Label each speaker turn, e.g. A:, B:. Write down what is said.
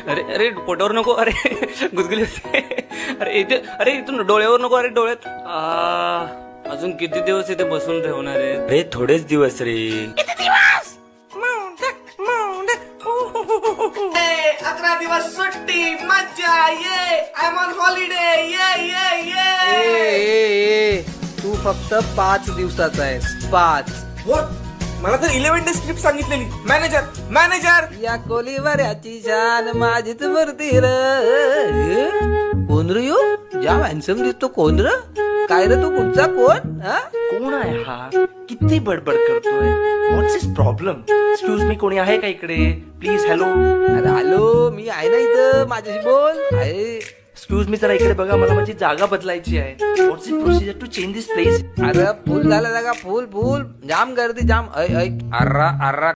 A: अरे अरे पोटावर नको, अरे गुदगुली होते. अरे इथे, अरे इथून डोळ्यावर नको, अरे डोळ्यात. अजून किती दिवस इथे बसून ठेवणार आहे?
B: अरे थोडेच दिवस रे.
C: 11 दिवस सुट्टी, मज्जा, ये आय एम ऑन हॉलिडे, ये.
D: तू फक्त 5 दिवसाचा आहेस, 5.
C: व्हॉट? मला तर 11 डेज ट्रिप सांगितलेली. मॅनेजर
D: या कोलीवाऱ्याची शान माझीच मूर्ती र. कोण रे यो? जाम हॅन्सम दिसतो. कोण र? काय रे तू? कुठचा कोण? हा?
E: कोण आहे हा? किती बडबड करतोय? व्हॉट्स हिज प्रॉब्लेम? एक्सक्यूज मी, कोणी आहे का इकडे? प्लीज. हॅलो.
D: अरे हॅलो, मी आहे ना इथं, माझ्याशी बोल. आहे.
E: एक्सक्यूज मी, जरा इकडे बघा, मला माझी जागा बदलायची आहे. What's is procedure to change this place?
D: अरे फुल झाला जागा, फुल जाम गर्दी, जाम. ऐक अर्रा